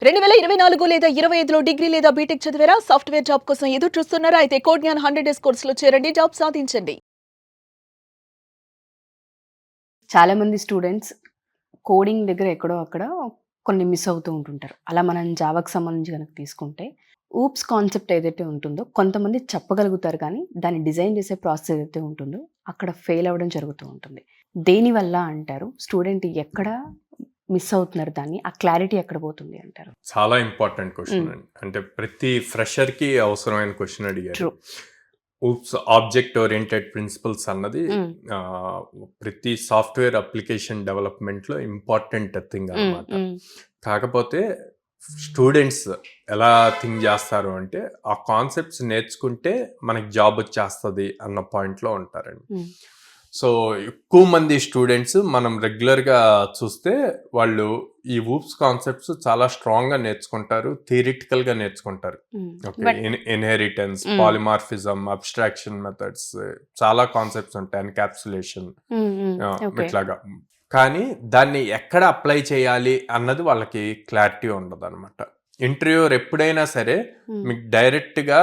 2024 లేదా 25లో డిగ్రీ లేదా బీటెక్ చదివారా? సాఫ్ట్‌వేర్ జాబ్ కోసం ఎదురు చూస్తున్నారా? అయితే కోడ్ జ్ఞాన్ 100 డేస్ కోర్సులో చేరండి. జాబ్ సాధించండి. చాలా మంది స్టూడెంట్స్ కోడింగ్ దగ్గర ఎక్కడో అక్కడ కొన్ని మిస్ అవుతూ ఉంటుంటారు. అలా మనం జావాకి సంబంధించి గనక తీసుకుంటే ఊప్స్ కాన్సెప్ట్ ఏదైతే ఉంటుందో కొంతమంది చెప్పగలుగుతారు కానీ దాన్ని డిజైన్ చేసే ప్రాసెస్ ఏదైతే ఉంటుందో అక్కడ ఫెయిల్ అవ్వడం జరుగుతూ ఉంటుంది. దేనివల్ల అంటారు? స్టూడెంట్ ఎక్కడ మిస్ అవుతున్నారు, దాన్ని ఆ క్లారిటీ ఎక్కడ పోతుంది అంటారు? చాలా ఇంపార్టెంట్ క్వశ్చన్ అండి. అంటే ప్రతి ఫ్రెషర్కి అవసరమైన క్వశ్చన్ అడిగారు. True. Oops object oriented principles అన్నది ప్రతి సాఫ్ట్వేర్ అప్లికేషన్ డెవలప్మెంట్లో ఇంపార్టెంట్ థింగ్ అన్నమాట. కాకపోతే స్టూడెంట్స్ ఎలా థింక్ చేస్తారు అంటే ఆ కాన్సెప్ట్స్ నేర్చుకుంటే మనకి జాబ్ వచ్చేస్తుంది అన్న పాయింట్లో ఉంటారండి. సో ఎక్కువ మంది స్టూడెంట్స్ మనం రెగ్యులర్గా చూస్తే వాళ్ళు ఈ ఊప్స్ కాన్సెప్ట్స్ చాలా స్ట్రాంగ్గా నేర్చుకుంటారు, థియరిటికల్గా నేర్చుకుంటారు. Okay, inheritance, polymorphism, abstraction methods, చాలా కాన్సెప్ట్స్ ఉంటాయి, ఎన్కాప్సులేషన్ ఇట్లాగా. కానీ దాన్ని ఎక్కడ అప్లై చేయాలి అన్నది వాళ్ళకి క్లారిటీ ఉండదు అనమాట. ఇంటర్వ్యూర్ ఎప్పుడైనా సరే మీకు డైరెక్ట్గా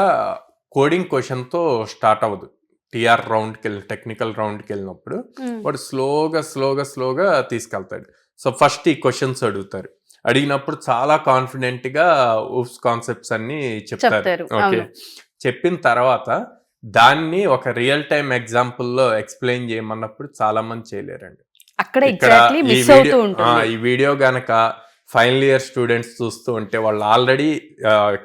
కోడింగ్ క్వశ్చన్తో స్టార్ట్ అవ్వదు. టీఆర్ రౌండ్కి వెళ్ళి టెక్నికల్ రౌండ్కి వెళ్ళినప్పుడు వాడు స్లోగా తీసుకెళ్తాడు. సో ఫస్ట్ ఈ క్వశ్చన్స్ అడుగుతారు. అడిగినప్పుడు చాలా కాన్ఫిడెంట్గా ఊప్స్ కాన్సెప్ట్స్ అన్ని చెప్తారు. ఓకే, చెప్పిన తర్వాత దాన్ని ఒక రియల్ టైమ్ ఎగ్జాంపుల్లో ఎక్స్ప్లెయిన్ చేయమన్నప్పుడు చాలా మంది చేయలేరండి. ఇక్కడ ఈ వీడియో గనక ఫైనల్ ఇయర్ స్టూడెంట్స్ చూస్తూ ఉంటే వాళ్ళు ఆల్రెడీ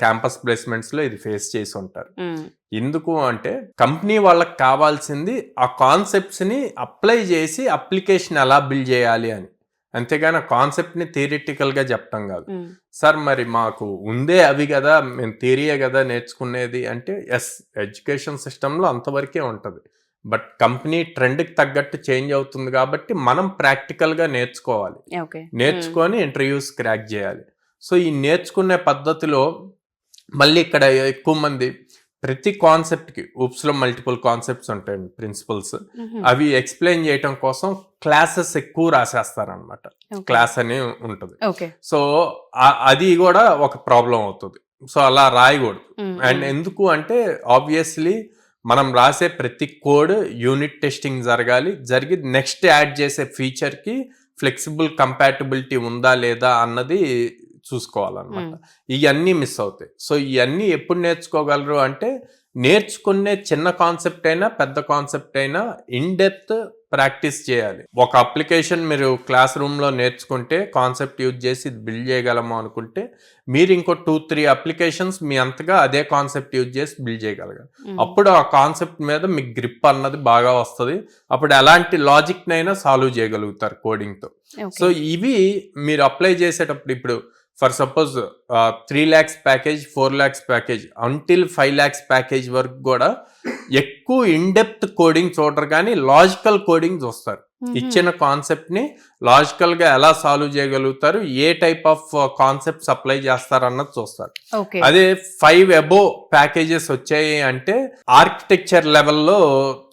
క్యాంపస్ ప్లేస్మెంట్స్లో ఇది ఫేస్ చేసి ఉంటారు. ఎందుకు అంటే కంపెనీ వాళ్ళకి కావాల్సింది ఆ కాన్సెప్ట్స్ని అప్లై చేసి అప్లికేషన్ ఎలా బిల్డ్ చేయాలి అని, అంతేగాని ఆ కాన్సెప్ట్ని థియరిటికల్గా చెప్పడం కాదు. సార్ మరి మాకు ఉందే అవి కదా, మేము థియరీయే కదా నేర్చుకునేది అంటే ఎస్, ఎడ్యుకేషన్ సిస్టంలో అంతవరకే ఉంటుంది. బట్ కంపెనీ ట్రెండ్కి తగ్గట్టు చేంజ్ అవుతుంది కాబట్టి మనం ప్రాక్టికల్గా నేర్చుకోవాలి, నేర్చుకొని ఇంటర్వ్యూస్ క్రాక్ చేయాలి. సో ఈ నేర్చుకునే పద్ధతిలో మళ్ళీ ఇక్కడ ఎక్కువ మంది ప్రతి కాన్సెప్ట్కి ఊప్స్లో మల్టిపుల్ కాన్సెప్ట్స్ ఉంటాయండి, ప్రిన్సిపల్స్, అవి ఎక్స్ప్లెయిన్ చేయటం కోసం క్లాసెస్ ఎక్కువ రాసేస్తారనమాట. క్లాస్ అని ఉంటుంది. సో అది కూడా ఒక ప్రాబ్లం అవుతుంది. సో అలా రాయకూడదు. అండ్ ఎందుకు అంటే ఆబ్వియస్లీ మనం రాసే ప్రతి కోడ్ యూనిట్ టెస్టింగ్ జరిగి నెక్స్ట్ యాడ్ చేసే ఫీచర్కి ఫ్లెక్సిబుల్ కంపాటబిలిటీ ఉందా లేదా అన్నది చూసుకోవాలన్నమాట. ఇవన్నీ మిస్ అవుతాయి. సో ఇవన్నీ ఎప్పుడు నేర్చుకోగలరు అంటే నేర్చుకునే చిన్న కాన్సెప్ట్ అయినా పెద్ద కాన్సెప్ట్ అయినా ఇన్ డెప్త్ ప్రాక్టీస్ చేయాలి. ఒక అప్లికేషన్ మీరు క్లాస్ రూమ్లో నేర్చుకుంటే కాన్సెప్ట్ యూజ్ చేసి బిల్డ్ చేయగలము అనుకుంటే మీరు ఇంకో 2-3 అప్లికేషన్స్ మీ అంతగా అదే కాన్సెప్ట్ యూజ్ చేసి బిల్డ్ చేయగలగాలి. అప్పుడు ఆ కాన్సెప్ట్ మీద మీకు గ్రిప్ అన్నది బాగా వస్తుంది. అప్పుడు ఎలాంటి లాజిక్నైనా సాల్వ్ చేయగలుగుతారు కోడింగ్తో. సో ఇవి మీరు అప్లై చేసేటప్పుడు ఇప్పుడు for suppose 3 lakhs package, 4 lakhs package, until 5 lakhs package వరకు కూడా ఎక్కువ ఇన్డెప్త్ కోడింగ్ చూడరు కానీ లాజికల్ కోడింగ్ చూస్తారు. ఇచ్చిన కాన్సెప్ట్ ని లాజికల్ గా ఎలా సాల్వ్ చేయగలుగుతారు, ఏ టైప్ ఆఫ్ కాన్సెప్ట్స్ అప్లై చేస్తారు అన్నది చూస్తారు. అదే 5 above ప్యాకేజెస్ వచ్చాయి అంటే ఆర్కిటెక్చర్ లెవెల్లో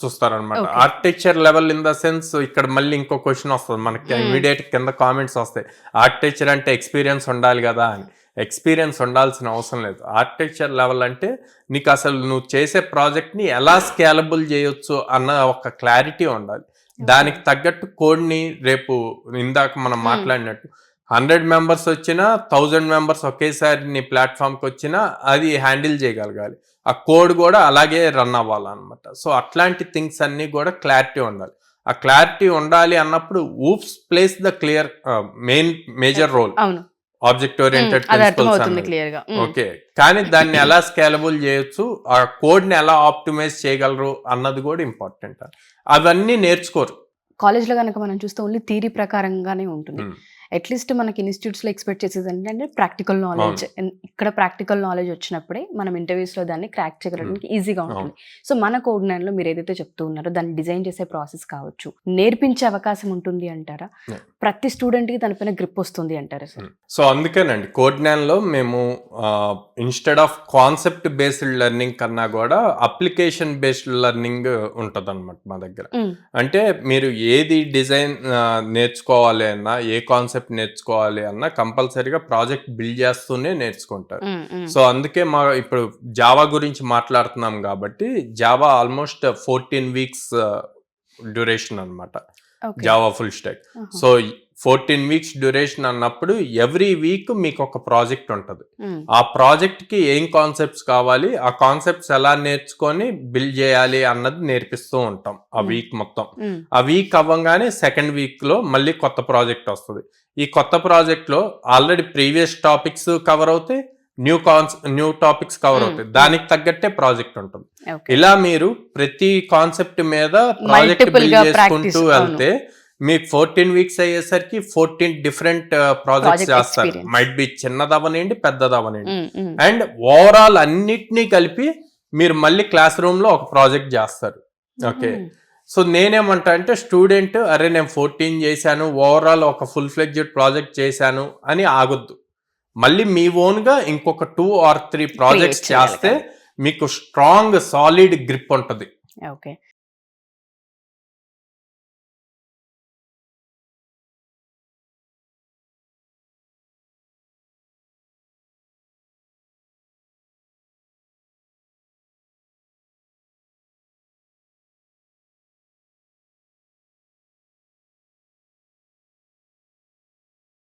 చూస్తారు అనమాట. Architecture level in the sense ఇక్కడ మళ్ళీ ఇంకో క్వశ్చన్ వస్తుంది మనకి, ఇమీడియట్ కింద కామెంట్స్ వస్తాయి, ఆర్కిటెక్చర్ అంటే ఎక్స్పీరియన్స్ ఉండాలి కదా అని. ఎక్స్పీరియన్స్ ఉండాల్సిన అవసరం లేదు. ఆర్కిటెక్చర్ లెవెల్ అంటే నీకు అసలు నువ్వు చేసే ప్రాజెక్ట్ని ఎలా స్కేలబుల్ చేయొచ్చు అన్న ఒక క్లారిటీ ఉండాలి. దానికి తగ్గట్టు కోడ్ని రేపు ఇందాక మనం మాట్లాడినట్టు 100 members వచ్చినా 1000 members ఒకేసారి నీ ప్లాట్ఫామ్కి వచ్చినా అది హ్యాండిల్ చేయగలగాలి. ఆ కోడ్ కూడా అలాగే రన్ అవ్వాలన్నమాట. సో అట్లాంటి థింగ్స్ అన్నీ కూడా క్లారిటీ ఉండాలి. ఆ క్లారిటీ ఉండాలి అన్నప్పుడు oops plays the clear major role. Object oriented principles okay, కానీ దాన్ని ఎలా స్కేలబుల్ చేయొచ్చు, ఆ కోడ్ని ఎలా ఆప్టిమైజ్ చేయగలరు అన్నది కూడా ఇంపార్టెంట్. అవన్నీ నేర్చుకోరు. కాలేజ్లో కనుక మనం చూస్తే ఓన్లీ థియరీ ప్రకారంగానే ఉంటుంది. అట్లీస్ట్ మనకి ఇన్స్టిట్యూట్స్లో ఎక్స్పెక్ట్ చేసేది ఏంటంటే ప్రాక్టికల్ నాలెడ్జ్. ఇక్కడ ప్రాక్టికల్ నాలెడ్జ్ వచ్చినప్పుడే మనం ఇంటర్వ్యూస్లో దాన్ని క్రాక్ చేయడానికి ఈజీగా ఉంటుంది. సో మన కోడ్ జ్ఞాన్లో మీరు ఏదైతే చెప్తూ ఉన్నారో దాన్ని డిజైన్ చేసే ప్రాసెస్ కావచ్చు, నేర్పించే అవకాశం ఉంటుంది అంటారా? ప్రతి స్టూడెంట్కి దానిపైన గ్రిప్ వస్తుంది అంటారా సార్? సో అందుకేనండి కోడ్ జ్ఞాన్లో మేము instead of concept based learning కన్నా కూడా అప్లికేషన్ బేస్డ్ లెర్నింగ్ ఉంటుంది అనమాట మా దగ్గర. అంటే మీరు ఏది డిజైన్ నేర్చుకోవాలి అన్నా, ఏ కాన్సెప్ట్ కాన్సెప్ట్ నేర్చుకోవాలి అన్న కంపల్సరీగా ప్రాజెక్ట్ బిల్డ్ చేస్తూనే నేర్చుకుంటారు. సో అందుకే ఇప్పుడు జావా గురించి మాట్లాడుతున్నాం కాబట్టి జావా ఆల్మోస్ట్ 14 వీక్స్ డ్యూరేషన్ అన్నమాట, Java full stock. So 14 weeks duration అన్నప్పుడు ఎవ్రీ వీక్ మీకు ఒక ప్రాజెక్ట్ ఉంటుంది. ఆ ప్రాజెక్ట్ కి ఏం కాన్సెప్ట్స్ కావాలి, ఆ కాన్సెప్ట్స్ ఎలా నేర్చుకొని బిల్డ్ చేయాలి అన్నది నేర్పిస్తూ ఉంటాం ఆ వీక్ మొత్తం. ఆ వీక్ అవ్వగానే సెకండ్ వీక్ లో మళ్ళీ కొత్త ప్రాజెక్ట్ వస్తుంది. ఈ కొత్త ప్రాజెక్ట్ లో ఆల్రెడీ ప్రీవియస్ టాపిక్స్ కవర్ అవుతాయి, న్యూ టాపిక్స్ కవర్ అవుతాయి, దానికి తగ్గట్టే ప్రాజెక్ట్ ఉంటుంది. ఇలా మీరు ప్రతి కాన్సెప్ట్ మీద ప్రాజెక్ట్ బిల్డ్ చేసుకుంటూ వెళ్తే మీకు 14 వీక్స్ అయ్యేసరికి 14 డిఫరెంట్ ప్రాజెక్ట్స్ చేస్తారు. మైట్ బి చిన్నదవనండి, పెద్దదవనండి. అండ్ ఓవరాల్ అన్నిటినీ కలిపి మీరు మళ్ళీ క్లాస్ రూమ్ లో ఒక ప్రాజెక్ట్ చేస్తారు. ఓకే, సో నేనేమంటా అంటే స్టూడెంట్ అరే నేను 14 చేశాను, ఓవరాల్ ఒక ఫుల్ ఫ్లెడ్జ్డ్ ప్రాజెక్ట్ చేశాను అని ఆగొద్దు. మళ్ళీ మీ ఓన్ గా ఇంకొక 2 or 3 ప్రాజెక్ట్స్ చేస్తే మీకు స్ట్రాంగ్ సాలిడ్ గ్రిప్ ఉంటుంది. ఓకే,